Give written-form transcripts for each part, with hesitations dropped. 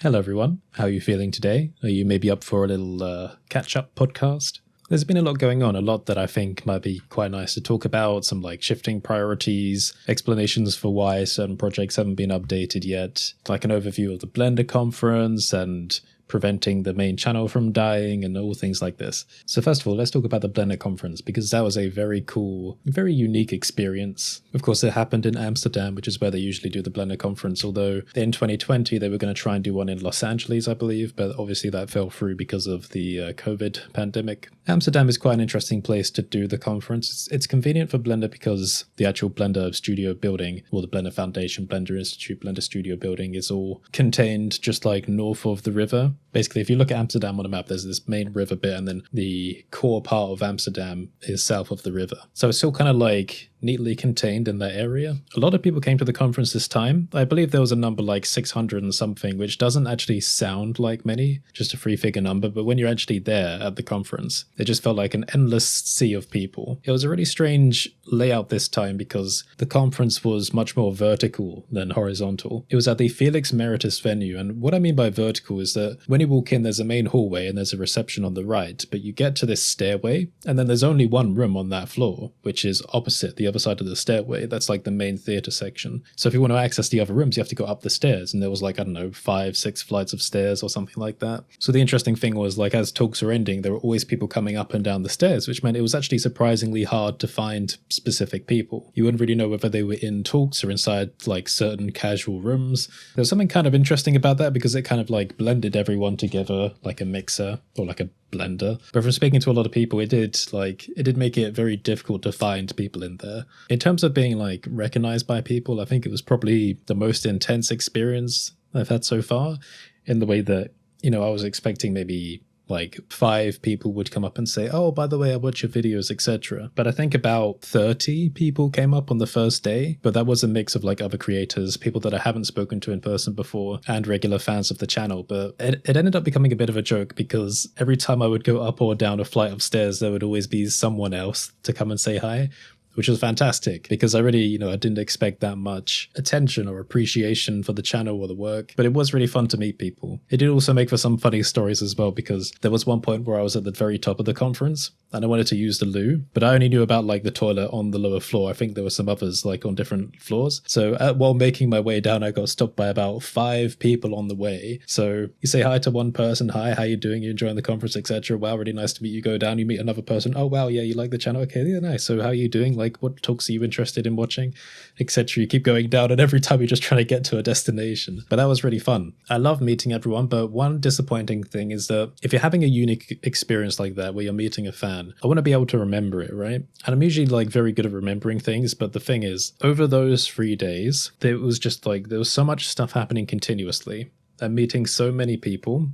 Hello everyone, how are you feeling today? Are you maybe up for a little catch-up podcast? There's been a lot going on, a lot that I think might be quite nice to talk about, some like shifting priorities, explanations for why certain projects haven't been updated yet, like an overview of the Blender conference and preventing the main channel from dying and all things like this. So first of all, let's talk about the Blender conference because that was a very cool, very unique experience. Of course, it happened in Amsterdam, which is where they usually do the Blender conference, although in 2020 they were going to try and do one in Los Angeles, I believe, but obviously that fell through because of the COVID pandemic. Amsterdam is quite an interesting place to do the conference. It's convenient for Blender because the actual Blender studio building, or the Blender Foundation, Blender Institute, Blender Studio building is all contained just like north of the river. Basically, if you look at Amsterdam on a map, there's this main river bit, and then the core part of Amsterdam is south of the river. So it's still kind of like neatly contained in that area. A lot of people came to the conference this time. I believe there was a number like 600 and something, which doesn't actually sound like many, just a three-figure number, but when you're actually there at the conference, it just felt like an endless sea of people. It was a really strange layout this time because the conference was much more vertical than horizontal. It was at the Felix Meritis venue, and what I mean by vertical is that when you walk in, there's a main hallway and there's a reception on the right, but you get to this stairway, and then there's only one room on that floor, which is opposite the other side of the stairway. That's like the main theater section. So if you want to access the other rooms, you have to go up the stairs, and there was like, I don't know, 5-6 flights of stairs or something like that. So the interesting thing was, like, as talks were ending, there were always people coming up and down the stairs, which meant it was actually surprisingly hard to find specific people. You wouldn't really know whether they were in talks or inside like certain casual rooms. There was something kind of interesting about that because it kind of like blended everyone together like a mixer or like a blender. But from speaking to a lot of people, it did make it very difficult to find people in there. In terms of being like recognized by people, I think it was probably the most intense experience I've had so far, in the way that, you know, I was expecting maybe like 5 people would come up and say, oh, by the way, I watch your videos, etc. But I think about 30 people came up on the first day, but that was a mix of like other creators, people that I haven't spoken to in person before, and regular fans of the channel. But it ended up becoming a bit of a joke because every time I would go up or down a flight of stairs, there would always be someone else to come and say hi, which was fantastic because I really, I didn't expect that much attention or appreciation for the channel or the work, but it was really fun to meet people. It did also make for some funny stories as well because there was one point where I was at the very top of the conference and I wanted to use the loo, but I only knew about like the toilet on the lower floor. I think there were some others like on different floors. So while making my way down, I got stopped by about 5 people on the way. So you say hi to one person, hi, how you doing? You enjoying the conference, etc. Wow, really nice to meet you. Go down, you meet another person. Oh, wow, yeah, you like the channel? Okay, yeah, nice. So how are you doing? Like, what talks are you interested in watching, etc. You keep going down, and every time you're just trying to get to a destination. But that was really fun. I love meeting everyone, but one disappointing thing is that if you're having a unique experience like that where you're meeting a fan, I want to be able to remember it, right? And I'm usually like very good at remembering things, but the thing is, over those 3 days, it was just like there was so much stuff happening continuously. I'm meeting so many people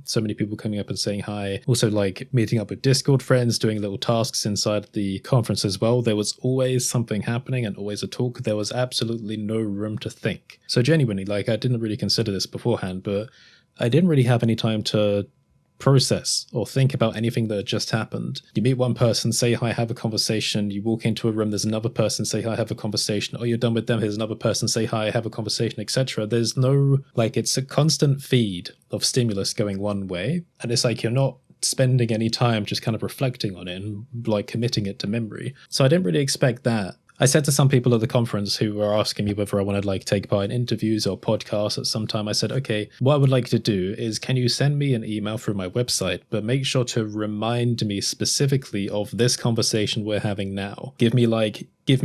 coming up and saying hi. Also like meeting up with Discord friends, doing little tasks inside the conference as well. There was always something happening and always a talk. There was absolutely no room to think. So genuinely, like I didn't really consider this beforehand, but I didn't really have any time to process or think about anything that had just happened. You meet one person, say hi, have a conversation. You walk into a room, there's another person, say hi, have a conversation. Oh, you're done with them, here's another person, say hi, have a conversation, etc. There's no, like, it's a constant feed of stimulus going one way, and it's like you're not spending any time just kind of reflecting on it and like committing it to memory. So I didn't really expect that. I said to some people at the conference who were asking me whether I wanted to like take part in interviews or podcasts at some time, I said, okay, what I would like to do is, can you send me an email through my website, but make sure to remind me specifically of this conversation we're having now. Give me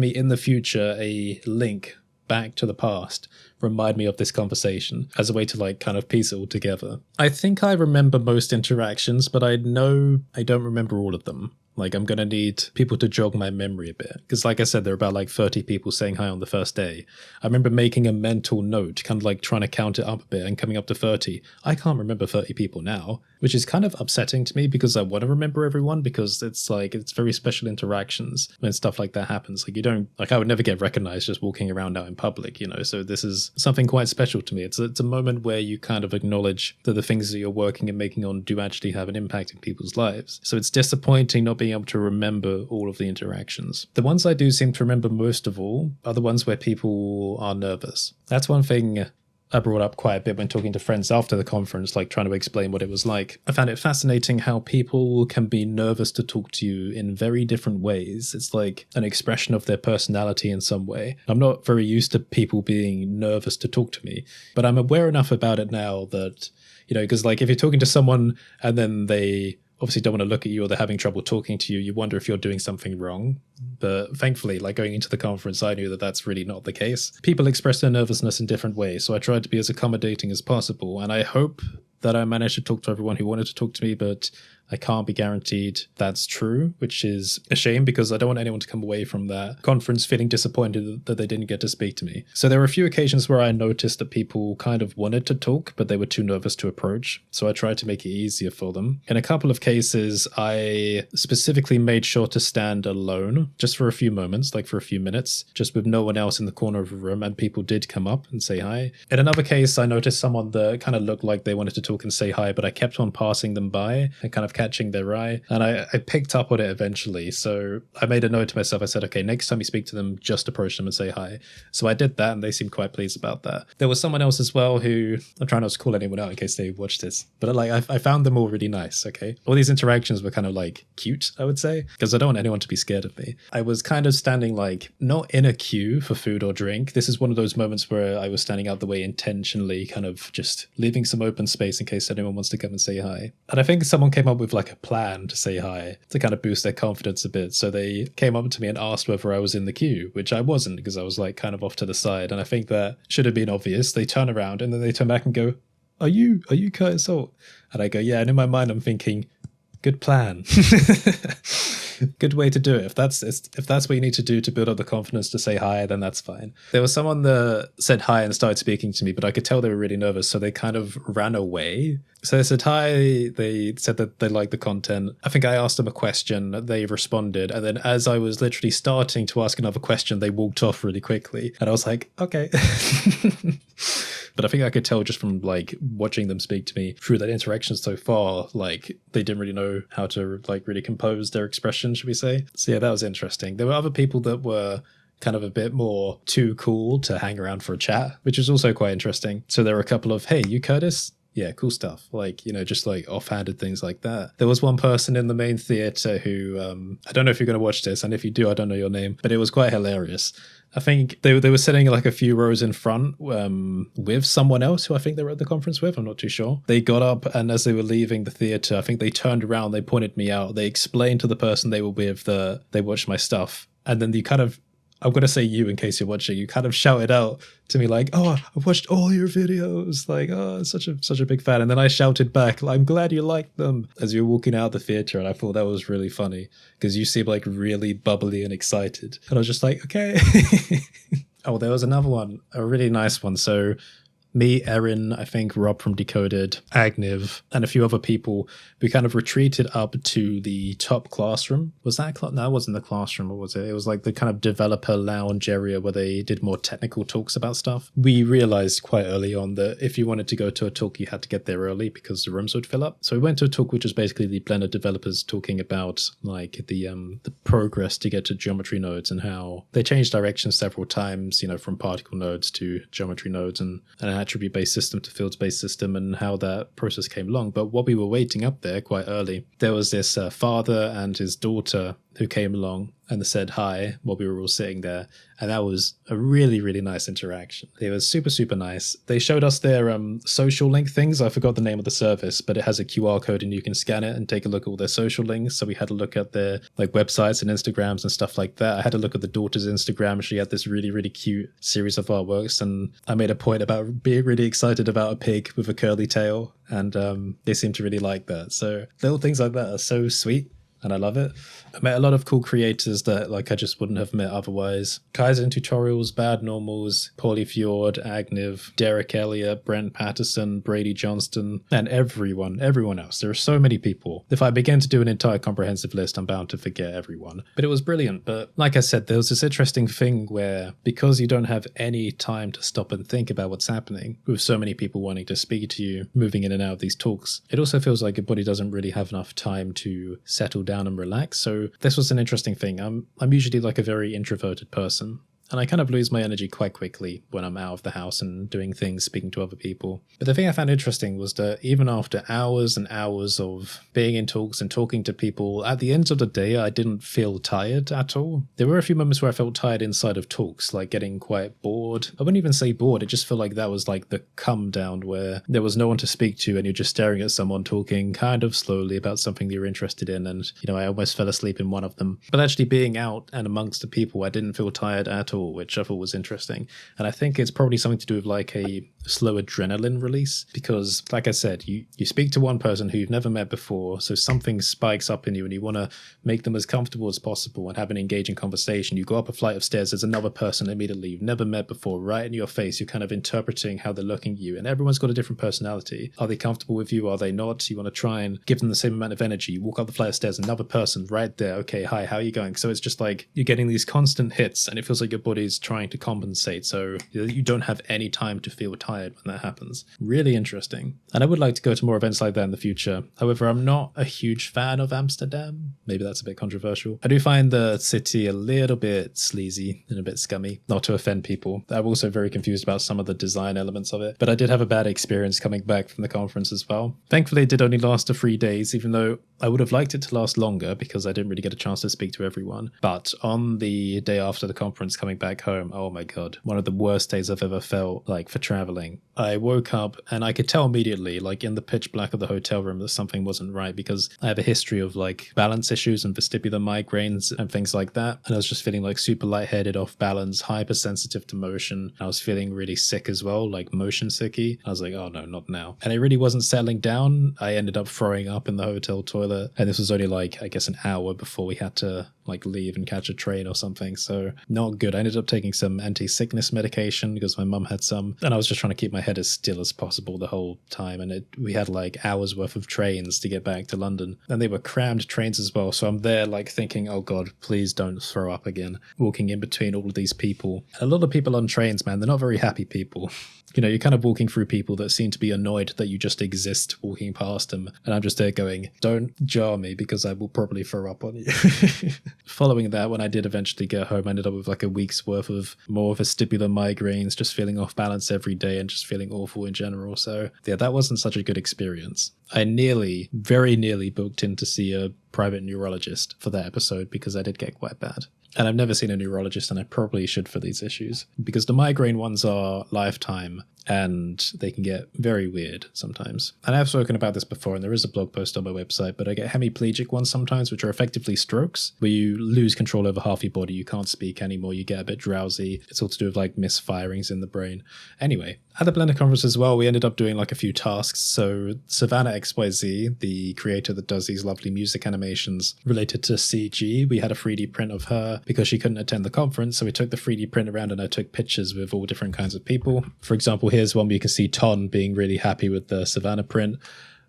in the future a link back to the past, remind me of this conversation as a way to like kind of piece it all together. I think I remember most interactions, but I know I don't remember all of them. Like, I'm going to need people to jog my memory a bit. Because like I said, there are about like 30 people saying hi on the first day. I remember making a mental note, kind of like trying to count it up a bit and coming up to 30. I can't remember 30 people now, which is kind of upsetting to me because I want to remember everyone, because it's like, it's very special interactions when stuff like that happens. Like, you don't, like, I would never get recognized just walking around out in public, so this is something quite special to me. It's a moment where you kind of acknowledge that the things that you're working and making on do actually have an impact in people's lives. So it's disappointing not being able to remember all of the interactions. The ones I do seem to remember most of all are the ones where people are nervous. That's one thing I brought up quite a bit when talking to friends after the conference, like trying to explain what it was like. I found it fascinating how people can be nervous to talk to you in very different ways. It's like an expression of their personality in some way. I'm not very used to people being nervous to talk to me, but I'm aware enough about it now that, because like if you're talking to someone and then they obviously don't want to look at you or they're having trouble talking to you, you wonder if you're doing something wrong. But thankfully, like going into the conference, I knew that that's really not the case. People express their nervousness in different ways, so I tried to be as accommodating as possible, and I hope that I managed to talk to everyone who wanted to talk to me, but I can't be guaranteed that's true, which is a shame because I don't want anyone to come away from that conference feeling disappointed that they didn't get to speak to me. So there were a few occasions where I noticed that people kind of wanted to talk, but they were too nervous to approach. So I tried to make it easier for them. In a couple of cases, I specifically made sure to stand alone just for a few moments, like for a few minutes, just with no one else in the corner of the room, and people did come up and say hi. In another case, I noticed someone that kind of looked like they wanted to talk and say hi, but I kept on passing them by and kind of catching their eye, and I picked up on it eventually. So I made a note to myself. I said, okay, next time you speak to them, just approach them and say hi. So I did that, and they seemed quite pleased about that. There was someone else as well who, I'm trying not to call anyone out in case they watched this, but like I found them all really nice. Okay, all these interactions were kind of like cute, I would say, because I don't want anyone to be scared of me. I was kind of standing like not in a queue for food or drink. This is one of those moments where I was standing out the way intentionally, kind of just leaving some open space in case anyone wants to come and say hi. And I think someone came up with like a plan to say hi to kind of boost their confidence a bit. So they came up to me and asked whether I was in the queue, which I wasn't because I was like kind of off to the side. And I think that should have been obvious. They turn around and then they turn back and go, Are you Curtis Holt? And I go, yeah. And in my mind, I'm thinking, good plan. Good way to do it. If that's what you need to do to build up the confidence to say hi, then that's fine. There was someone that said hi and started speaking to me, but I could tell they were really nervous, so they kind of ran away. So they said hi, they said that they liked the content. I think I asked them a question, they responded, and then as I was literally starting to ask another question, they walked off really quickly. And I was like, okay. But I think I could tell just from like watching them speak to me through that interaction so far, like they didn't really know how to like really compose their expression, should we say. So yeah, that was interesting. There were other people that were kind of a bit more too cool to hang around for a chat, which was also quite interesting. So there were a couple of, hey, you Curtis? Yeah, cool stuff. Like, just like offhanded things like that. There was one person in the main theater who, I don't know if you're going to watch this, and if you do, I don't know your name, but it was quite hilarious. I think they were sitting like a few rows in front with someone else who I think they were at the conference with. I'm not too sure. They got up, and as they were leaving the theater, I think they turned around, they pointed me out. They explained to the person they were with that they watched my stuff. And then you kind of, I'm going to say you in case you're watching, you kind of shouted out to me like, oh, I've watched all your videos. Like, oh, such a big fan. And then I shouted back, I'm glad you liked them, as you were walking out of the theater. And I thought that was really funny because you seem like really bubbly and excited. And I was just like, okay. Oh, there was another one, a really nice one. So me, Erin, I think Rob from Decoded, Agniv, and a few other people, we kind of retreated up to the top classroom. Was that no, it wasn't the classroom, or was it? It was like the kind of developer lounge area where they did more technical talks about stuff. We realized quite early on that if you wanted to go to a talk, you had to get there early because the rooms would fill up. So we went to a talk which was basically the Blender developers talking about like the progress to get to geometry nodes and how they changed direction several times, from particle nodes to geometry nodes and an attribute-based system to fields-based system, and how that process came along. But while we were waiting up there quite early, there was this father and his daughter who came along and said hi while we were all sitting there. And that was a really, really nice interaction. They were super, super nice. They showed us their social link things. I forgot the name of the service, but it has a QR code and you can scan it and take a look at all their social links. So we had a look at their like websites and Instagrams and stuff like that. I had a look at the daughter's Instagram. She had this really, really cute series of artworks. And I made a point about being really excited about a pig with a curly tail. And they seemed to really like that. So little things like that are so sweet. And I love it. I met a lot of cool creators that like I just wouldn't have met otherwise. Kaizen Tutorials, Bad Normals, Paulie Fjord, Agniv, Derek Elliott, Brent Patterson, Brady Johnston, and everyone else. There are so many people. If I begin to do an entire comprehensive list, I'm bound to forget everyone. But it was brilliant. But like I said, there was this interesting thing where because you don't have any time to stop and think about what's happening, with so many people wanting to speak to you, moving in and out of these talks, it also feels like your body doesn't really have enough time to settle down and relax. So this was an interesting thing. I'm usually like a very introverted person. And I kind of lose my energy quite quickly when I'm out of the house and doing things, speaking to other people. But the thing I found interesting was that even after hours and hours of being in talks and talking to people, at the end of the day, I didn't feel tired at all. There were a few moments where I felt tired inside of talks, like getting quite bored. I wouldn't even say bored, it just felt like that was like the come down where there was no one to speak to and you're just staring at someone talking kind of slowly about something that you're interested in. And, I almost fell asleep in one of them. But actually being out and amongst the people, I didn't feel tired at all, which I thought was interesting. And I think it's probably something to do with like a slow adrenaline release, because like I said, you speak to one person who you've never met before, so something spikes up in you and you want to make them as comfortable as possible and have an engaging conversation. You go up a flight of stairs, there's another person immediately you've never met before right in your face. You're kind of interpreting how they're looking at you, and everyone's got a different personality. Are they comfortable with you? Are they not? You want to try and give them the same amount of energy. You walk up the flight of stairs, another person right there. Okay, hi, how are you going? So it's just like you're getting these constant hits and it feels like your body's trying to compensate, so you don't have any time to feel tired when that happens. Really interesting. And I would like to go to more events like that in the future. However, I'm not a huge fan of Amsterdam. Maybe that's a bit controversial. I do find the city a little bit sleazy and a bit scummy, not to offend people. I'm also very confused about some of the design elements of it, but I did have a bad experience coming back from the conference as well. Thankfully, it did only last 3 days, even though I would have liked it to last longer because I didn't really get a chance to speak to everyone. But on the day after the conference coming back home, oh my God, one of the worst days I've ever felt like for traveling. I woke up and I could tell immediately, like in the pitch black of the hotel room, that something wasn't right because I have a history of like balance issues and vestibular migraines and things like that. And I was just feeling like super lightheaded, off balance, hypersensitive to motion. I was feeling really sick as well, like motion sicky. I was like, oh no, not now. And it really wasn't settling down. I ended up throwing up in the hotel toilet. And this was only like, I guess, an hour before we had to like leave and catch a train or something. So not good. I ended up taking some anti-sickness medication because my mum had some. And I was just trying to keep my head as still as possible the whole time. And we had like hours worth of trains to get back to London. And they were crammed trains as well. So I'm there like thinking, oh God, please don't throw up again. Walking in between all of these people. A lot of people on trains, man, they're not very happy people. You're kind of walking through people that seem to be annoyed that you just exist walking past them. And I'm just there going, don't jar me because I will probably throw up on you. Following that, when I did eventually get home, I ended up with like a week's worth of more vestibular migraines, just feeling off balance every day and just feeling awful in general. So yeah, that wasn't such a good experience. I very nearly booked in to see a private neurologist for that episode because I did get quite bad. And I've never seen a neurologist, and I probably should for these issues, because the migraine ones are lifetime and they can get very weird sometimes. And I've spoken about this before, and there is a blog post on my website, but I get hemiplegic ones sometimes, which are effectively strokes, where you lose control over half your body, you can't speak anymore, you get a bit drowsy. It's all to do with like misfirings in the brain. Anyway, at the Blender conference as well, we ended up doing like a few tasks. So Savannah XYZ, the creator that does these lovely music animations related to CG, we had a 3D print of her because she couldn't attend the conference. So we took the 3D print around and I took pictures with all different kinds of people. For example, here's one where you can see Ton being really happy with the Savannah print.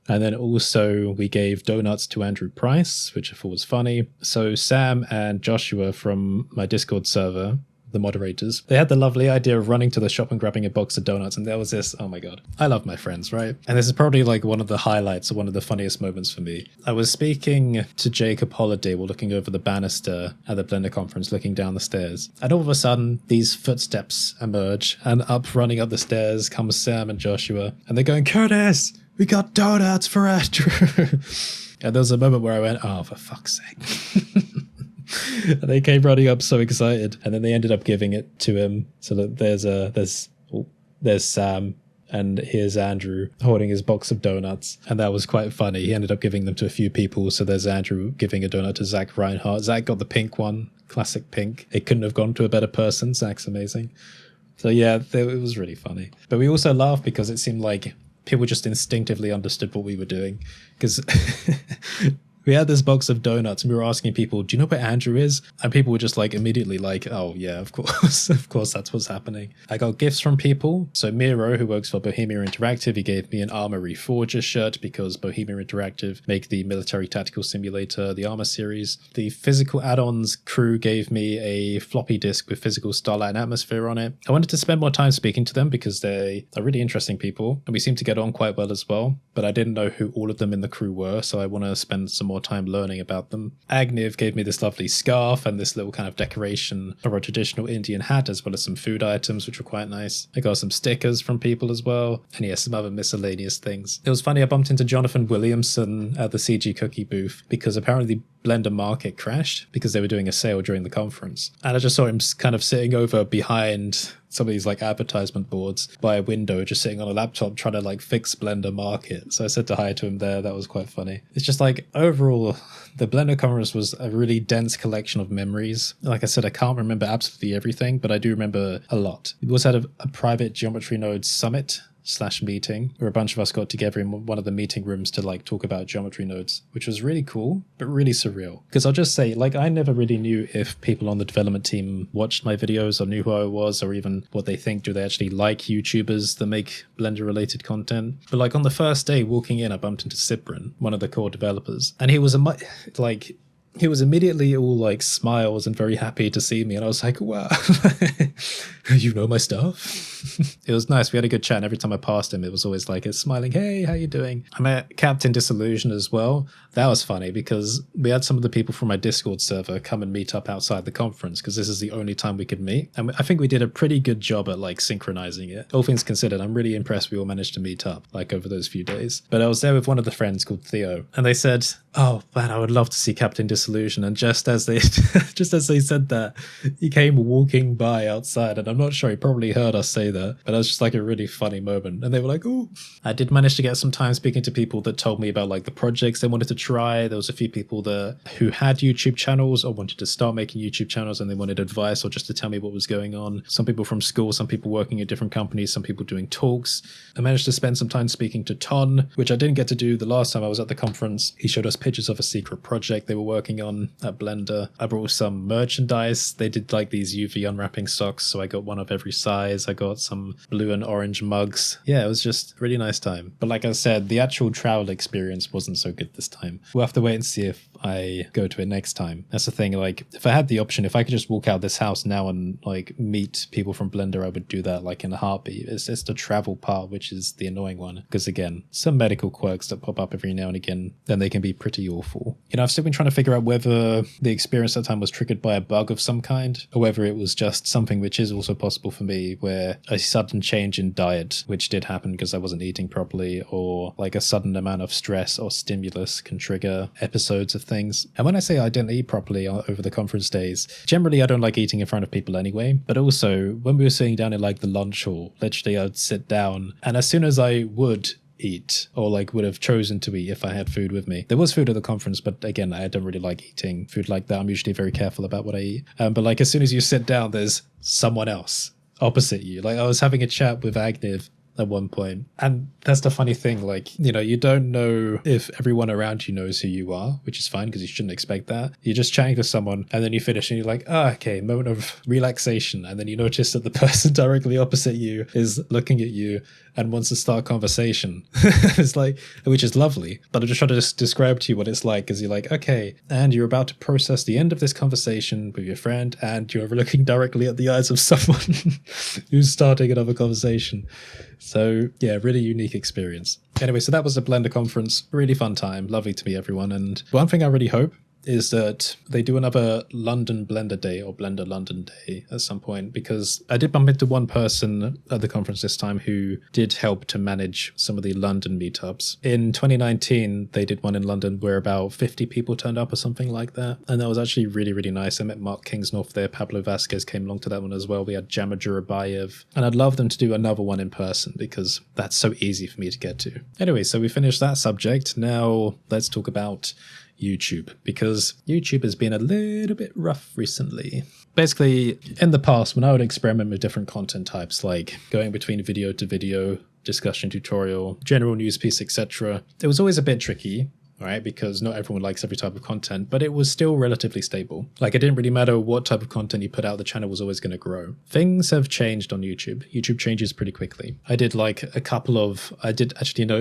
And then also we gave donuts to Andrew Price, which I thought was funny. So Sam and Joshua from my Discord server, the moderators, they had the lovely idea of running to the shop and grabbing a box of donuts, and there was this, oh my God, I love my friends, right? And this is probably like one of the highlights or one of the funniest moments for me. I was speaking to Jacob Holiday while looking over the banister at the Blender conference, looking down the stairs, and all of a sudden these footsteps emerge, and up running up the stairs comes Sam and Joshua, and they're going, Curtis, we got donuts for Andrew. And there was a moment where I went, oh, for fuck's sake. And they came running up so excited, and then they ended up giving it to him. So that there's Sam, and here's Andrew holding his box of donuts, and that was quite funny. He ended up giving them to a few people. So there's Andrew giving a donut to Zach Reinhardt. Zach got the pink one, classic pink. It couldn't have gone to a better person. Zach's amazing. So yeah, it was really funny. But we also laughed because it seemed like people just instinctively understood what we were doing, because we had this box of donuts and we were asking people, do you know where Andrew is? And people were just like immediately like, oh yeah, of course. Of course, that's what's happening. I got gifts from people. So Miro, who works for Bohemia Interactive, he gave me an Armory Forger shirt because Bohemia Interactive make the military tactical simulator, the Armor series. The Physical Add-ons crew gave me a floppy disk with Physical Starlight and Atmosphere on it. I wanted to spend more time speaking to them because they are really interesting people and we seem to get on quite well as well. But I didn't know who all of them in the crew were, so I want to spend some more more time learning about them. Agnew gave me this lovely scarf and this little kind of decoration of a traditional Indian hat, as well as some food items, which were quite nice. I got some stickers from people as well, and yeah, some other miscellaneous things. It was funny, I bumped into Jonathan Williamson at the CG Cookie booth because apparently Blender Market crashed because they were doing a sale during the conference. And I just saw him kind of sitting over behind some of these like advertisement boards by a window, just sitting on a laptop trying to like fix Blender Market. So I said hi to him there. That was quite funny. It's just like overall, the Blender conference was a really dense collection of memories. Like I said, I can't remember absolutely everything, but I do remember a lot. We also had a private Geometry Nodes summit / meeting where a bunch of us got together in one of the meeting rooms to like talk about geometry nodes, which was really cool but really surreal. Because I'll just say, like, I never really knew if people on the development team watched my videos or knew who I was, or even what they think. Do they actually like YouTubers that make Blender related content? But like on the first day walking in, I bumped into Cyprian, one of the core developers, and he was he was immediately all like smiles and very happy to see me. And I was like, wow, you know my stuff? It was nice. We had a good chat. And every time I passed him, it was always like a smiling, hey, how you doing? I met Captain Disillusion as well. That was funny because we had some of the people from my Discord server come and meet up outside the conference because this is the only time we could meet. And I think we did a pretty good job at like synchronizing it. All things considered, I'm really impressed we all managed to meet up like over those few days. But I was there with one of the friends called Theo, and they said, oh man, I would love to see Captain Disillusion. And just as they said that, he came walking by outside, and I'm not sure, he probably heard us say that, but it was just like a really funny moment. And they were like, oh, I did manage to get some time speaking to people that told me about like the projects they wanted to try. There was a few people who had YouTube channels or wanted to start making YouTube channels, and they wanted advice or just to tell me what was going on. Some people from school, some people working at different companies, some people doing talks. I managed to spend some time speaking to Ton, which I didn't get to do the last time I was at the conference. He showed us pictures of a secret project they were working on at Blender. I brought some merchandise. They did like these UV unwrapping socks, so I got one of every size. I got some blue and orange mugs. Yeah, it was just a really nice time. But like I said, the actual travel experience wasn't so good this time. We'll have to wait and see if I go to it next time. That's the thing, like if I had the option, if I could just walk out this house now and like meet people from Blender, I would do that like in a heartbeat. It's just the travel part which is the annoying one, because again, some medical quirks that pop up every now and again, then they can be pretty awful. You know, I've still been trying to figure out whether the experience that time was triggered by a bug of some kind, or whether it was just something which is also possible for me, where a sudden change in diet, which did happen because I wasn't eating properly, or like a sudden amount of stress or stimulus can trigger episodes of things. And when I say I didn't eat properly over the conference days, generally I don't like eating in front of people anyway, but also when we were sitting down in like the lunch hall, literally I'd sit down, and as soon as I would eat, or like would have chosen to eat if I had food with me. There was food at the conference, but again, I don't really like eating food like that. I'm usually very careful about what I eat. But like as soon as you sit down, there's someone else opposite you. Like I was having a chat with Agnew at one point, and that's the funny thing, like, you know, you don't know if everyone around you knows who you are, which is fine because you shouldn't expect that. You're just chatting to someone and then you finish and you're like, oh, okay, moment of relaxation, and then you notice that the person directly opposite you is looking at you and wants to start conversation. It's like, which is lovely, but I'm just trying to describe to you what it's like, because you're like, okay, and you're about to process the end of this conversation with your friend, and you're looking directly at the eyes of someone who's starting another conversation. So yeah, really unique experience. Anyway, so that was the Blender conference. Really fun time. Lovely to meet everyone. And one thing I really hope is that they do another London Blender Day or Blender London Day at some point, because I did bump into one person at the conference this time who did help to manage some of the London meetups. In 2019, they did one in London where about 50 people turned up or something like that. And that was actually really, really nice. I met Mark Kingsnorth there. Pablo Vasquez came along to that one as well. We had Jama Jurabayev. And I'd love them to do another one in person because that's so easy for me to get to. Anyway, so we finished that subject. Now let's talk about YouTube, because YouTube has been a little bit rough recently. Basically, in the past, when I would experiment with different content types, like going between video to video, discussion tutorial, general news piece, etc., it was always a bit tricky, right? Because not everyone likes every type of content, but it was still relatively stable. Like, it didn't really matter what type of content you put out, the channel was always going to grow. Things have changed on YouTube. YouTube changes pretty quickly. I did like it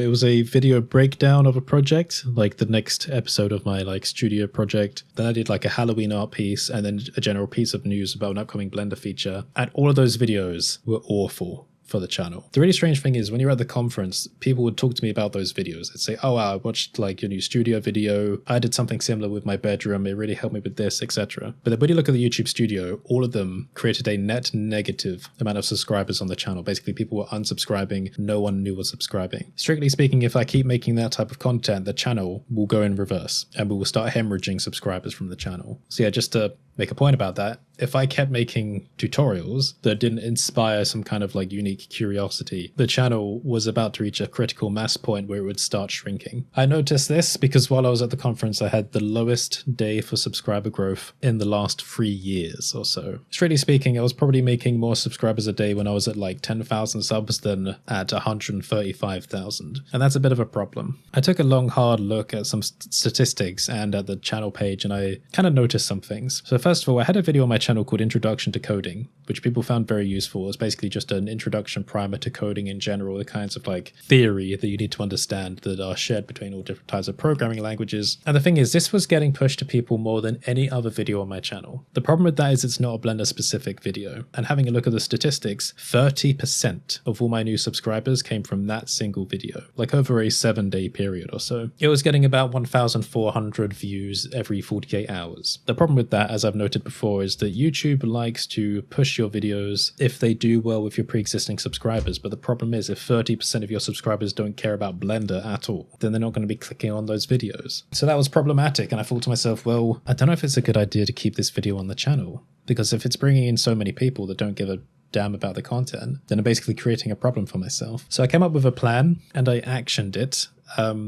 was a video breakdown of a project, like the next episode of my like studio project. Then I did like a Halloween art piece, and then a general piece of news about an upcoming Blender feature. And all of those videos were awful. for the channel. The really strange thing is when you're at the conference, people would talk to me about those videos. They'd say, oh, wow, I watched like your new studio video. I did something similar with my bedroom. It really helped me with this, etc. But then when you look at the YouTube studio, all of them created a net negative amount of subscribers on the channel. Basically, people were unsubscribing. No one new was subscribing. Strictly speaking, if I keep making that type of content, the channel will go in reverse and we will start hemorrhaging subscribers from the channel. So yeah, just to make a point about that, if I kept making tutorials that didn't inspire some kind of like unique curiosity, the channel was about to reach a critical mass point where it would start shrinking. I noticed this because while I was at the conference, I had the lowest day for subscriber growth in the last 3 years or so. Strictly speaking, I was probably making more subscribers a day when I was at like 10,000 subs than at 135,000. And that's a bit of a problem. I took a long, hard look at some statistics and at the channel page, and I kind of noticed some things. So first of all, I had a video on my channel called Introduction to Coding, which people found very useful. It's basically just an introduction primer to coding in general, the kinds of like theory that you need to understand that are shared between all different types of programming languages. And the thing is, this was getting pushed to people more than any other video on my channel. The problem with that is it's not a Blender specific video. And having a look at the statistics, 30% of all my new subscribers came from that single video, like over a 7-day period or so. It was getting about 1,400 views every 48 hours. The problem with that, as I've noted before, is that YouTube likes to push your videos if they do well with your pre-existing subscribers. But the problem is if 30% of your subscribers don't care about Blender at all, then they're not going to be clicking on those videos. So that was problematic. And I thought to myself, well, I don't know if it's a good idea to keep this video on the channel, because if it's bringing in so many people that don't give a damn about the content, then I'm basically creating a problem for myself. So I came up with a plan and I actioned it.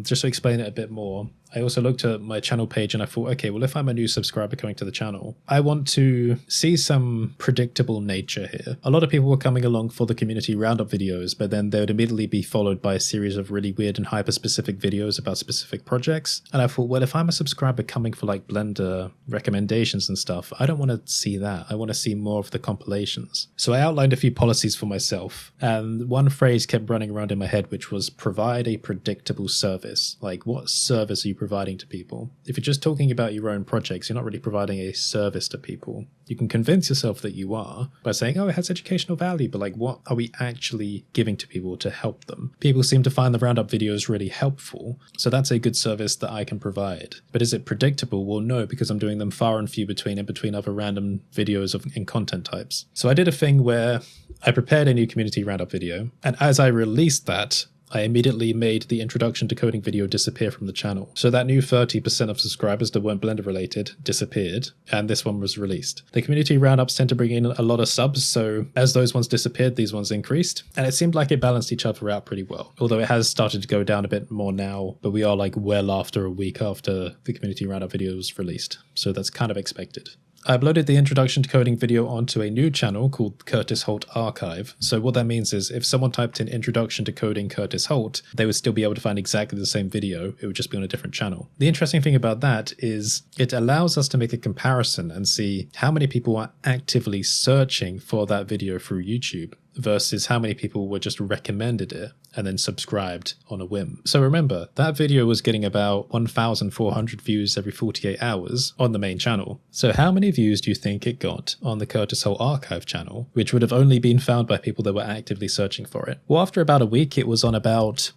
Just to explain it a bit more, I also looked at my channel page and I thought, okay, well, if I'm a new subscriber coming to the channel, I want to see some predictable nature here. A lot of people were coming along for the community roundup videos, but then they would immediately be followed by a series of really weird and hyper-specific videos about specific projects. And I thought, well, if I'm a subscriber coming for like Blender recommendations and stuff, I don't want to see that. I want to see more of the compilations. So I outlined a few policies for myself, and one phrase kept running around in my head, which was provide a predictable service. Like, what service are you providing to people? If you're just talking about your own projects, you're not really providing a service to people. You can convince yourself that you are by saying, oh, it has educational value, but like, what are we actually giving to people to help them? People seem to find the roundup videos really helpful, so that's a good service that I can provide. But is it predictable? Well, no, because I'm doing them far and few between in between other random videos in content types. So I did a thing where I prepared a new community roundup video, and as I released that, I immediately made the Introduction to Coding video disappear from the channel. So that new 30% of subscribers that weren't Blender related disappeared, and this one was released. The community roundups tend to bring in a lot of subs, so as those ones disappeared, these ones increased, and it seemed like it balanced each other out pretty well. Although it has started to go down a bit more now, but we are like well after a week after the community roundup video was released, so that's kind of expected. I uploaded the Introduction to Coding video onto a new channel called Curtis Holt Archive. So what that means is if someone typed in Introduction to Coding Curtis Holt, they would still be able to find exactly the same video. It would just be on a different channel. The interesting thing about that is it allows us to make a comparison and see how many people are actively searching for that video through YouTube versus how many people were just recommended it and then subscribed on a whim. So remember, that video was getting about 1,400 views every 48 hours on the main channel. So how many views do you think it got on the Curtis Holt Archive channel, which would have only been found by people that were actively searching for it? Well, after about a week, it was on about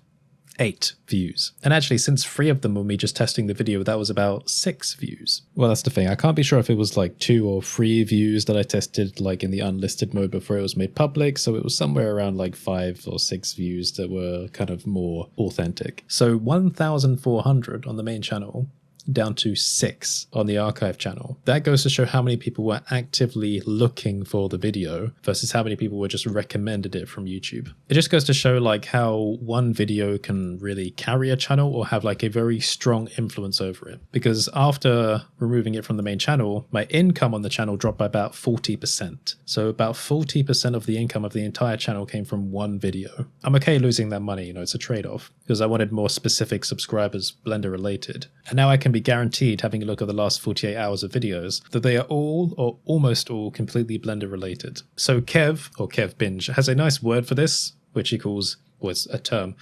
8 views. And actually, since 3 of them were me just testing the video, that was about 6 views. Well, that's the thing. I can't be sure if it was like 2 or 3 views that I tested like in the unlisted mode before it was made public. So it was somewhere around like 5 or 6 views that were kind of more authentic. So 1,400 on the main channel down to 6 on the archive channel. That goes to show how many people were actively looking for the video versus how many people were just recommended it from YouTube. It just goes to show like how one video can really carry a channel or have like a very strong influence over it. Because after removing it from the main channel, my income on the channel dropped by about 40%. So about 40% of the income of the entire channel came from one video. I'm okay losing that money, you know, it's a trade-off, because I wanted more specific subscribers Blender related. And now I can be guaranteed, having a look at the last 48 hours of videos, that they are all or almost all completely Blender related. So Kev, or Kev Binge, has a nice word for this, which he calls, well, it's a term,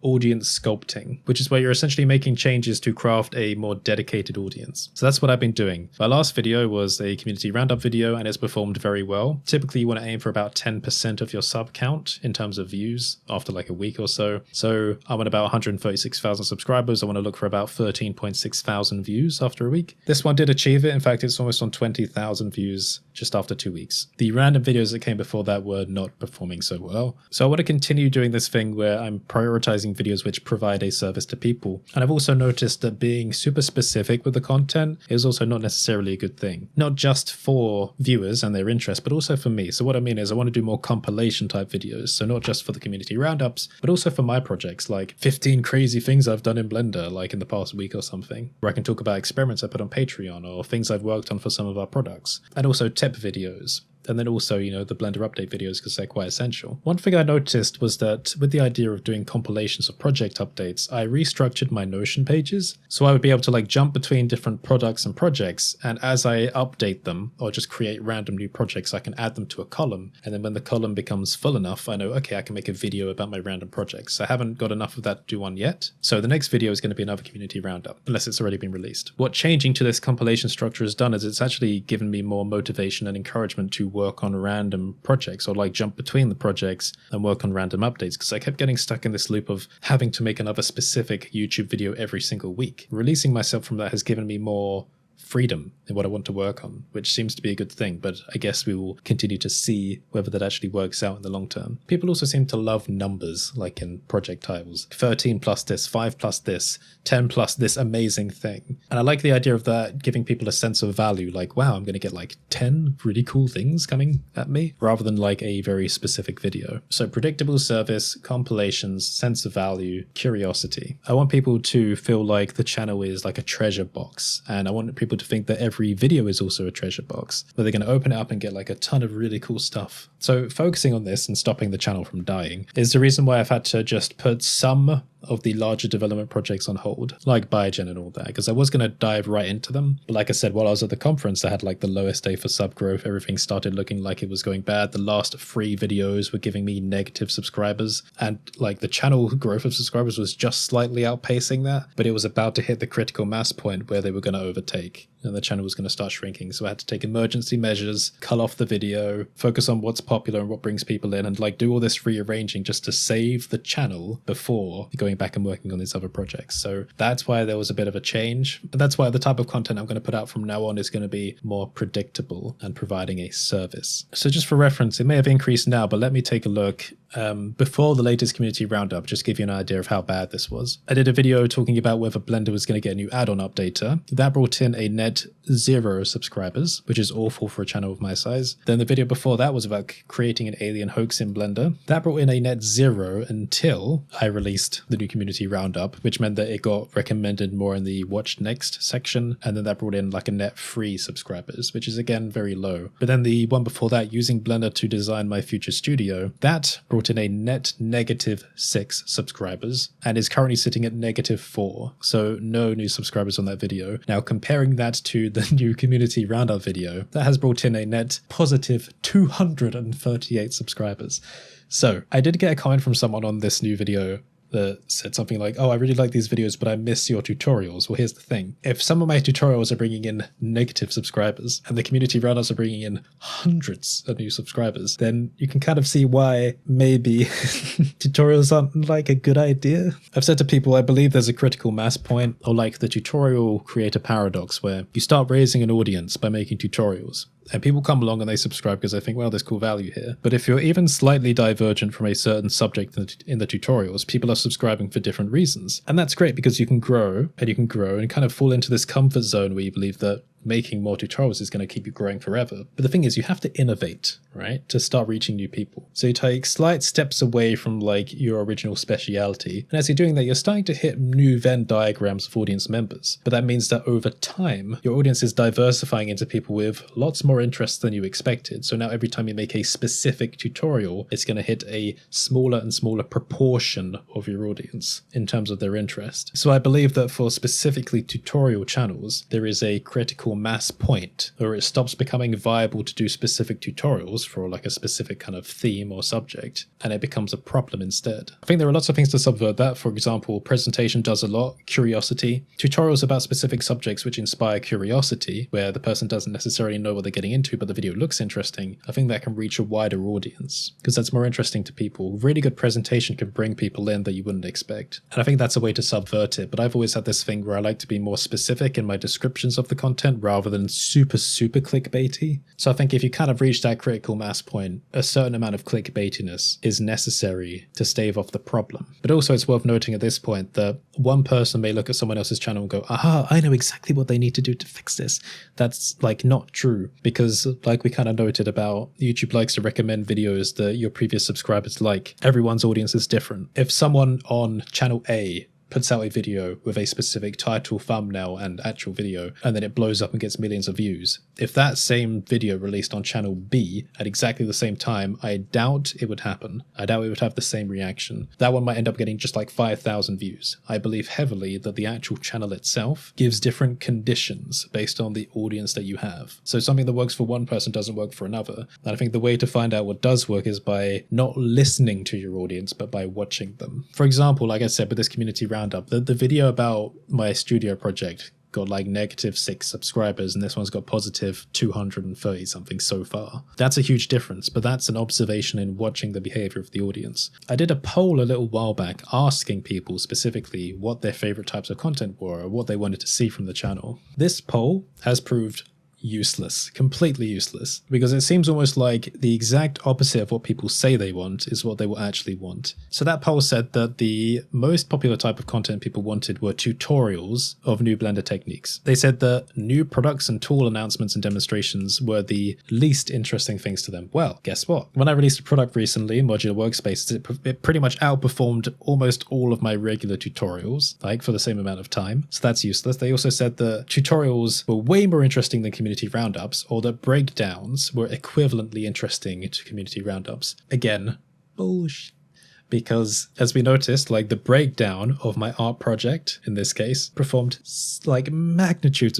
audience sculpting, which is where you're essentially making changes to craft a more dedicated audience. So that's what I've been doing. My last video was a community roundup video and it's performed very well. Typically you want to aim for about 10% of your sub count in terms of views after like a week or so. So I'm at about 136,000 subscribers. I want to look for about 13.6 thousand views after a week. This one did achieve it. In fact, it's almost on 20,000 views just after 2 weeks. The random videos that came before that were not performing so well. So I want to continue doing this thing where I'm prioritizing videos which provide a service to people. And I've also noticed that being super specific with the content is also not necessarily a good thing. Not just for viewers and their interest, but also for me. So what I mean is I want to do more compilation type videos. So not just for the community roundups, but also for my projects, like 15 crazy things I've done in Blender, like in the past week or something, where I can talk about experiments I put on Patreon or things I've worked on for some of our products, and also tip videos. And then also, you know, the Blender update videos because they're quite essential. One thing I noticed was that with the idea of doing compilations of project updates, I restructured my Notion pages. So I would be able to like jump between different products and projects. And as I update them or just create random new projects, I can add them to a column. And then when the column becomes full enough, I know, okay, I can make a video about my random projects. I haven't got enough of that to do one yet. So the next video is going to be another community roundup, unless it's already been released. What changing to this compilation structure has done is it's actually given me more motivation and encouragement to work on random projects or like jump between the projects and work on random updates, because I kept getting stuck in this loop of having to make another specific YouTube video every single week. Releasing myself from that has given me more freedom in what I want to work on, which seems to be a good thing, but I guess we will continue to see whether that actually works out in the long term. People also seem to love numbers, like in project titles. 13 plus this, 5 plus this, 10 plus this amazing thing. And I like the idea of that giving people a sense of value, like, wow, I'm going to get like 10 really cool things coming at me, rather than like a very specific video. So predictable service, compilations, sense of value, curiosity. I want people to feel like the channel is like a treasure box, and I want people to think that every video is also a treasure box, where they're going to open it up and get like a ton of really cool stuff. So focusing on this and stopping the channel from dying is the reason why I've had to just put some of the larger development projects on hold, like Biogen and all that, because I was going to dive right into them. But like I said, while I was at the conference, I had like the lowest day for sub growth. Everything started looking like it was going bad. The last 3 videos were giving me negative subscribers, and like the channel growth of subscribers was just slightly outpacing that, but it was about to hit the critical mass point where they were going to overtake and the channel was going to start shrinking. So I had to take emergency measures, cull off the video, focus on what's popular and what brings people in, and like do all this rearranging just to save the channel before going back and working on these other projects. So that's why there was a bit of a change. But that's why the type of content I'm going to put out from now on is going to be more predictable and providing a service. So just for reference, it may have increased now, but let me take a look. Before the latest community roundup, just give you an idea of how bad this was. I did a video talking about whether Blender was going to get a new add-on updater. That brought in a net 0 subscribers, which is awful for a channel of my size. Then the video before that was about creating an alien hoax in Blender. That brought in a net 0 until I released the new community roundup, which meant that it got recommended more in the watch next section. And then that brought in like a net 3 subscribers, which is again very low. But then the one before that, using Blender to design my future studio, that brought in a net negative 6 subscribers and is currently sitting at negative 4. So no new subscribers on that video. Now comparing that to the new community roundup video, that has brought in a net positive 238 subscribers. So I did get a comment from someone on this new video that said something like, oh, I really like these videos, but I miss your tutorials. Well, here's the thing. If some of my tutorials are bringing in negative subscribers and the community roundups are bringing in hundreds of new subscribers, then you can kind of see why maybe tutorials aren't like a good idea. I've said to people, I believe there's a critical mass point, or like the tutorial creator paradox, where you start raising an audience by making tutorials. And people come along and they subscribe because they think, well, there's cool value here. But if you're even slightly divergent from a certain subject in the tutorials, people are subscribing for different reasons. And that's great because you can grow and kind of fall into this comfort zone where you believe that making more tutorials is going to keep you growing forever. But the thing is, you have to innovate, right, to start reaching new people. So you take slight steps away from like your original speciality. And as you're doing that, you're starting to hit new Venn diagrams of audience members. But that means that over time, your audience is diversifying into people with lots more interests than you expected. So now every time you make a specific tutorial, it's going to hit a smaller and smaller proportion of your audience in terms of their interest. So I believe that for specifically tutorial channels, there is a critical critical mass point, or it stops becoming viable to do specific tutorials for like a specific kind of theme or subject, and it becomes a problem instead. I think there are lots of things to subvert that. For example, presentation does a lot, curiosity, tutorials about specific subjects which inspire curiosity, where the person doesn't necessarily know what they're getting into, but the video looks interesting. I think that can reach a wider audience because that's more interesting to people. Really good presentation can bring people in that you wouldn't expect. And I think that's a way to subvert it. But I've always had this thing where I like to be more specific in my descriptions of the content rather than super clickbaity. So I think if you kind of reach that critical mass point, a certain amount of clickbaitiness is necessary to stave off the problem. But also it's worth noting at this point that one person may look at someone else's channel and go, aha, I know exactly what they need to do to fix this. That's like not true, because like we kind of noted about YouTube likes to recommend videos that your previous subscribers like. Everyone's audience is different. If someone on channel A puts out a video with a specific title, thumbnail, and actual video, and then it blows up and gets millions of views. If that same video released on channel B at exactly the same time, I doubt it would happen. I doubt it would have the same reaction. That one might end up getting just like 5,000 views. I believe heavily that the actual channel itself gives different conditions based on the audience that you have. So something that works for one person doesn't work for another. And I think the way to find out what does work is by not listening to your audience, but by watching them. For example, like I said, with this community roundup, the video about my studio project got like -6 subscribers, and this one's got positive 230 something so far. That's a huge difference, but that's an observation in watching the behavior of the audience. I did a poll a little while back asking people specifically what their favorite types of content were or what they wanted to see from the channel. This poll has proved useless, completely useless, because it seems almost like the exact opposite of what people say they want is what they will actually want. So that poll said that the most popular type of content people wanted were tutorials of new Blender techniques. They said that new products and tool announcements and demonstrations were the least interesting things to them. Well, guess what? When I released a product recently, Modular Workspaces, it pretty much outperformed almost all of my regular tutorials, like for the same amount of time. So that's useless. They also said that tutorials were way more interesting than community roundups, or that breakdowns were equivalently interesting to community roundups. Again, bullshit. Because as we noticed, like the breakdown of my art project in this case performed like magnitudes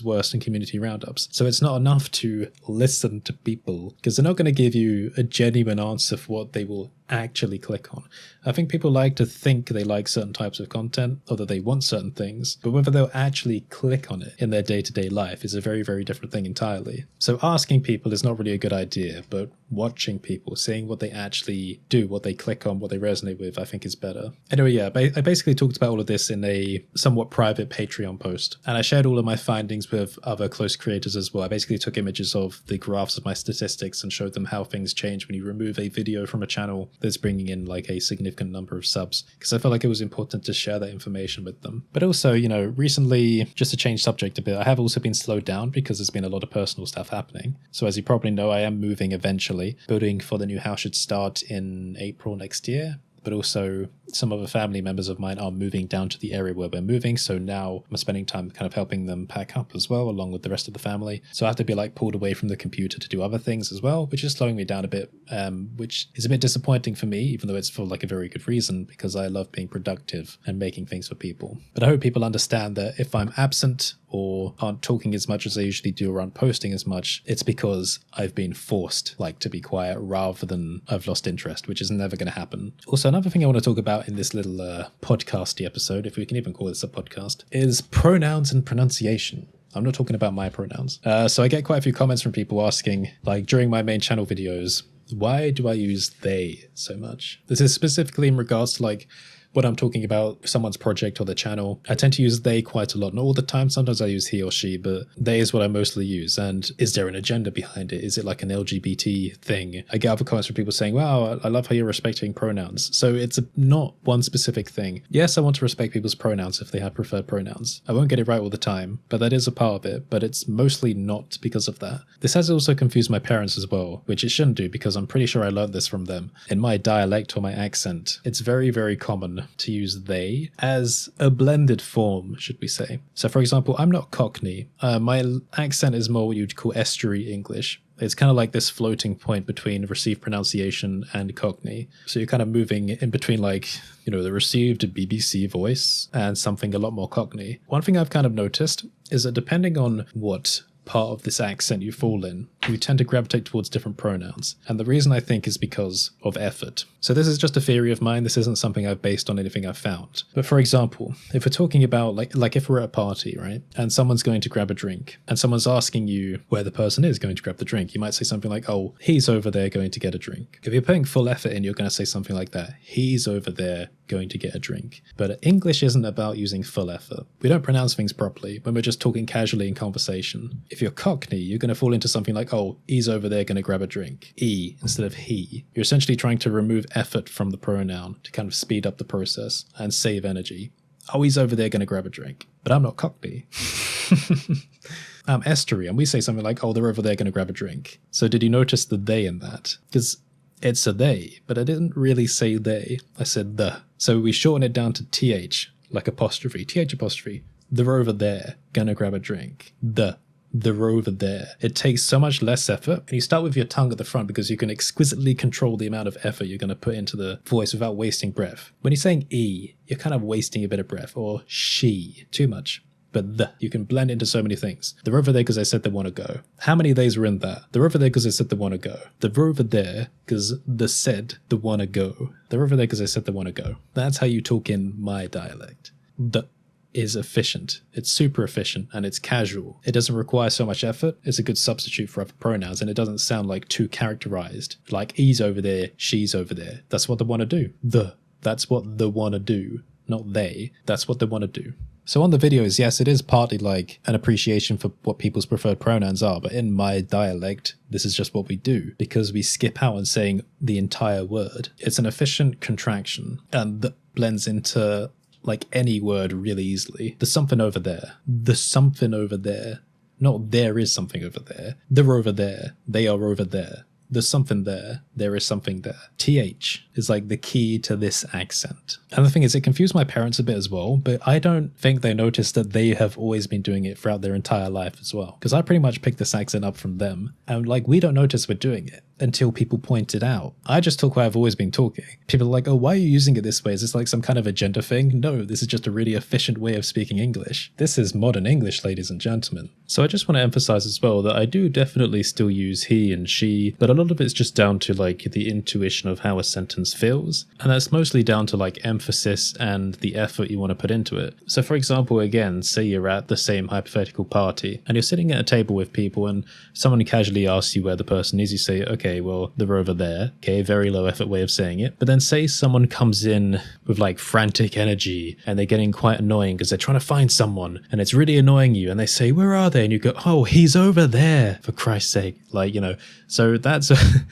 worse than community roundups. So it's not enough to listen to people, because they're not going to give you a genuine answer for what they will actually click on. I think people like to think they like certain types of content or that they want certain things, but whether they'll actually click on it in their day-to-day life is a very different thing entirely. So asking people is not really a good idea, but watching people, seeing what they actually do, what they click on, what they resonate with, I think is better. Anyway, yeah, I basically talked about all of this in a somewhat private Patreon post, and I shared all of my findings with other close creators as well. I basically took images of the graphs of my statistics and showed them how things change when you remove a video from a channel that's bringing in like a significant number of subs, because I felt like it was important to share that information with them. But also, you know, recently, just to change subject a bit, I have also been slowed down because there's been a lot of personal stuff happening. So as you probably know, I am moving eventually. Building for the new house should start in April next year. But also some other family members of mine are moving down to the area where we're moving. So now I'm spending time kind of helping them pack up as well, along with the rest of the family. So I have to be like pulled away from the computer to do other things as well, which is slowing me down a bit, which is a bit disappointing for me, even though it's for like a very good reason, because I love being productive and making things for people. But I hope people understand that if I'm absent or aren't talking as much as I usually do or aren't posting as much, it's because I've been forced like to be quiet rather than I've lost interest, which is never going to happen. Also, another thing I want to talk about in this little podcasty episode, if we can even call this a podcast, is pronouns and pronunciation. I'm not talking about my pronouns. So I get quite a few comments from people asking, like during my main channel videos, why do I use they so much? This is specifically in regards to like when I'm talking about someone's project or the channel. I tend to use they quite a lot. Not all the time. Sometimes I use he or she, but they is what I mostly use. And is there an agenda behind it? Is it like an LGBT thing? I get other comments from people saying, wow, I love how you're respecting pronouns. So it's not one specific thing. Yes, I want to respect people's pronouns if they have preferred pronouns. I won't get it right all the time, but that is a part of it. But it's mostly not because of that. This has also confused my parents as well, which it shouldn't do, because I'm pretty sure I learned this from them. In my dialect or my accent, it's very common to use they as a blended form, should we say. So for example, I'm not Cockney. My accent is more what you'd call estuary English. It's kind of like this floating point between received pronunciation and Cockney. So you're kind of moving in between like, the received BBC voice and something a lot more Cockney. One thing I've kind of noticed is that depending on what part of this accent you fall in, you tend to gravitate towards different pronouns. And the reason I think is because of effort. So this is just a theory of mine. This isn't something I've based on anything I've found. But for example, if we're talking about like if we're at a party, right? And someone's going to grab a drink and someone's asking you where the person is going to grab the drink, you might say something like, oh, he's over there going to get a drink. If you're putting full effort in, you're going to say something like that. He's over there going to get a drink. But English isn't about using full effort. We don't pronounce things properly when we're just talking casually in conversation. If you're Cockney, you're going to fall into something like, oh, he's over there going to grab a drink. E instead of he. You're essentially trying to remove effort from the pronoun to kind of speed up the process and save energy. Oh, he's over there going to grab a drink. But I'm not Cockney. I'm estuary, and we say something like, oh, they're over there going to grab a drink. So did you notice the they in that? Because it's a they, but I didn't really say they. I said the. So we shorten it down to th, like apostrophe, th apostrophe. They're over there, gonna grab a drink. They're over there. It takes so much less effort. And you start with your tongue at the front because you can exquisitely control the amount of effort you're going to put into the voice without wasting breath. When you're saying e, you're kind of wasting a bit of breath, or she, too much. But you can blend into so many things. They're over there because I said they want to go. How many days were in that? They're over there because I said they want to go. They're over there because they said they want to go. They're over there because I said they want to go. That's how you talk in my dialect. The is efficient. It's super efficient and it's casual. It doesn't require so much effort. It's a good substitute for other pronouns and it doesn't sound like too characterized. Like he's over there, she's over there. That's what they want to do. That's what they want to do. Not they. That's what they want to do. So on the videos, yes, it is partly like an appreciation for what people's preferred pronouns are, but in my dialect, this is just what we do because we skip out on saying the entire word. It's an efficient contraction and that blends into like any word really easily. There's something over there. There's something over there. Not there is something over there. They're over there. They are over there. There's something there. There is something there. TH is like the key to this accent. And the thing is, it confused my parents a bit as well, but I don't think they noticed that they have always been doing it throughout their entire life as well. Because I pretty much picked this accent up from them. And like, we don't notice we're doing it until people point it out. I just talk where I've always been talking. People are like, oh, why are you using it this way? Is this like some kind of agenda thing? No, this is just a really efficient way of speaking English. This is modern English, ladies and gentlemen. So I just want to emphasize as well that I do definitely still use he and she, but a lot of it's just down to like the intuition of how a sentence feels. And that's mostly down to like emphasis and the effort you want to put into it. So for example, again, say you're at the same hypothetical party and you're sitting at a table with people and someone casually asks you where the person is. You say, okay, well, they're over there. Okay, very low effort way of saying it. But then say someone comes in with like frantic energy and they're getting quite annoying because they're trying to find someone and it's really annoying you and they say, where are they? And you go, oh, he's over there, for Christ's sake. Like, so that's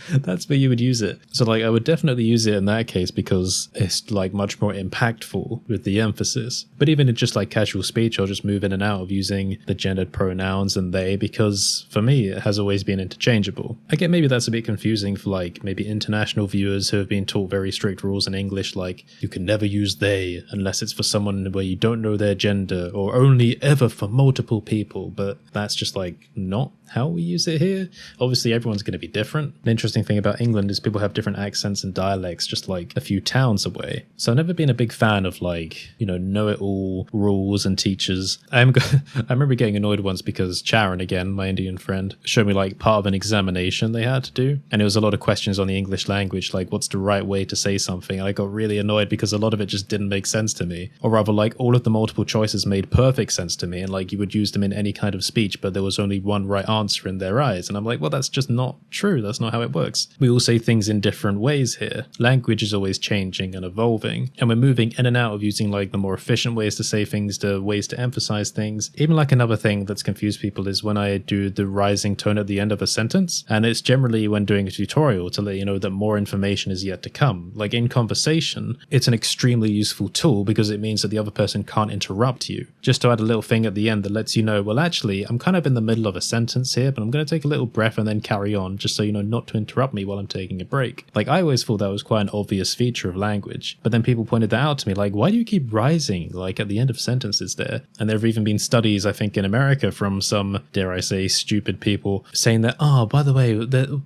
that's where you would use it. So like I would definitely use it in that case because it's like much more impactful with the emphasis. But even in just like casual speech, I'll just move in and out of using the gendered pronouns and they, because for me it has always been interchangeable. I get maybe that's a bit confusing for like maybe international viewers who have been taught very strict rules in English, like you can never use they unless it's for someone where you don't know their gender, or only ever for multiple people. But that's just like not how we use it here. Obviously everyone's going to be different. The interesting thing about England is people have different accents and dialects just like a few towns away. So I've never been a big fan of like, know-it-all rules and teachers. I remember getting annoyed once because Charan, again, my Indian friend, showed me like part of an examination they had to do. And it was a lot of questions on the English language, like what's the right way to say something. And I got really annoyed because a lot of it just didn't make sense to me. Or rather, like all of the multiple choices made perfect sense to me. And like you would use them in any kind of speech, but there was only one right answer in their eyes. And I'm like, well, that's just not true. That's not how it works. We all say things in different ways here. Language is always changing and evolving. And we're moving in and out of using like the more efficient ways to say things to ways to emphasize things. Even like another thing that's confused people is when I do the rising tone at the end of a sentence. And it's generally when when doing a tutorial to let you know that more information is yet to come. Like in conversation, it's an extremely useful tool because it means that the other person can't interrupt you. Just to add a little thing at the end that lets you know, well, actually, I'm kind of in the middle of a sentence here, but I'm going to take a little breath and then carry on, just so you know not to interrupt me while I'm taking a break. Like, I always thought that was quite an obvious feature of language, but then people pointed that out to me, like, why do you keep rising, like, at the end of sentences there? And there have even been studies, I think, in America from some, dare I say, stupid people saying that, oh, by the way,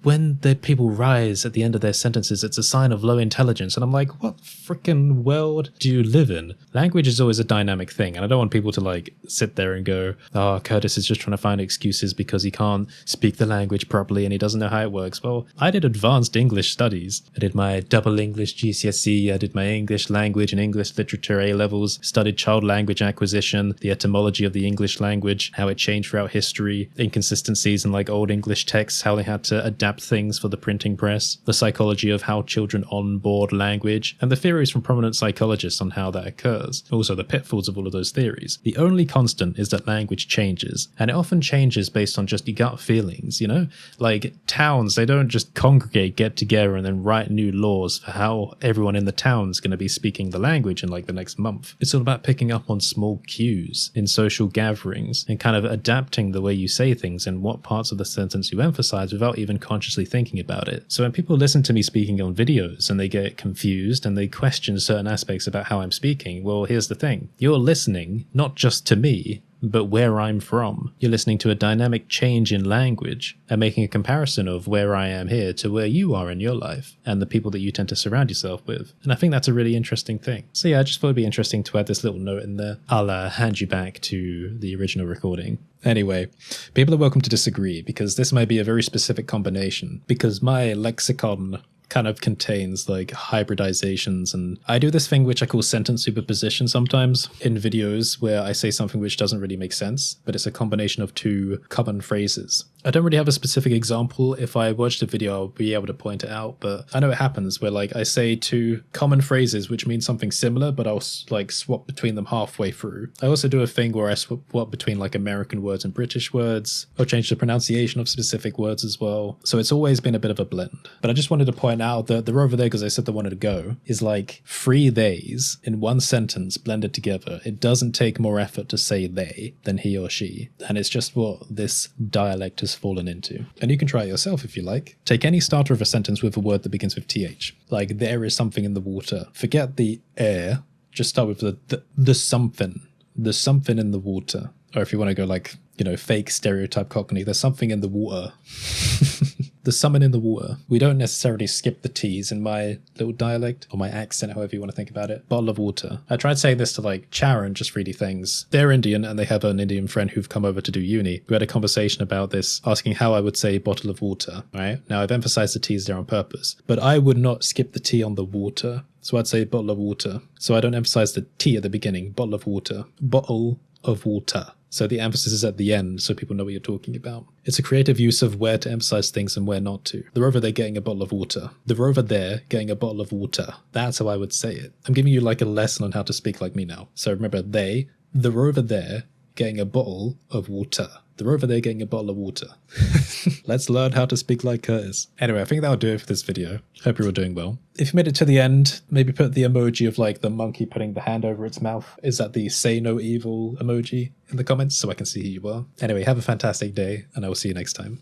when the people rise at the end of their sentences, it's a sign of low intelligence. And I'm like, what freaking world do you live in? Language is always a dynamic thing, and I don't want people to, like, sit there and go, oh, Curtis is just trying to find excuses because he can't speak the language properly and he doesn't know how it works. Well, I did advanced English studies. I did my double English GCSE, I did my English language and English literature A-levels, studied child language acquisition, the etymology of the English language, how it changed throughout history, inconsistencies in like old English texts, how they had to adapt things for the printing press, the psychology of how children onboard language, and the theories from prominent psychologists on how that occurs. Also the pitfalls of all of those theories. The only constant is that language changes, and it often changes based on just your gut feelings, you know? Like towns, they don't just congregate, get together and then write new laws for how everyone in the town's going to be speaking the language in like the next month. It's all about picking up on small cues in social gatherings and kind of adapting the way you say things and what parts of the sentence you emphasize without even consciously thinking about it. So when people listen to me speaking on videos and they get confused and they question certain aspects about how I'm speaking, well, here's the thing. You're listening not just to me, but where I'm from. You're listening to a dynamic change in language and making a comparison of where I am here to where you are in your life and the people that you tend to surround yourself with. And I think that's a really interesting thing. So yeah, I just thought it'd be interesting to add this little note in there. I'll hand you back to the original recording. Anyway, people are welcome to disagree because this might be a very specific combination because my lexicon kind of contains like hybridizations, and I do this thing which I call sentence superposition sometimes in videos where I say something which doesn't really make sense, but it's a combination of two common phrases. I don't really have a specific example. If I watched a video, I'll be able to point it out, but I know it happens where like I say two common phrases which mean something similar, but I'll like swap between them halfway through. I also do a thing where I swap between like American words and British words, or change the pronunciation of specific words as well. So it's always been a bit of a blend. But I just wanted to point out that the rover there, because I said they wanted to go, is like 3 theys in one sentence blended together. It doesn't take more effort to say they than he or she. And it's just what this dialect has fallen into. And you can try it yourself if you like. Take any starter of a sentence with a word that begins with th. Like there is something in the water. Forget the air. Just start with the something. There's something in the water. Or if you want to go like, you know, fake stereotype Cockney, there's something in the water. There's something in the water. We don't necessarily skip the T's in my little dialect, or my accent, however you want to think about it. Bottle of water. I tried saying this to like Charon, just 3D things. They're Indian and they have an Indian friend who've come over to do uni. We had a conversation about this, asking how I would say bottle of water, right? Now I've emphasized the T's there on purpose, but I would not skip the T on the water. So I'd say bottle of water. So I don't emphasize the T at the beginning. Bottle of water. Bottle of water. So the emphasis is at the end so people know what you're talking about. It's a creative use of where to emphasize things and where not to. The rover there getting a bottle of water. The rover there getting a bottle of water. That's how I would say it. I'm giving you like a lesson on how to speak like me now. So remember the rover there getting a bottle of water. The rover there getting a bottle of water. Let's learn how to speak like Curtis. Anyway, I think that'll do it for this video. Hope you're all doing well. If you made it to the end, maybe put the emoji of like the monkey putting the hand over its mouth. Is that the say no evil emoji in the comments so I can see who you are? Anyway, have a fantastic day and I will see you next time.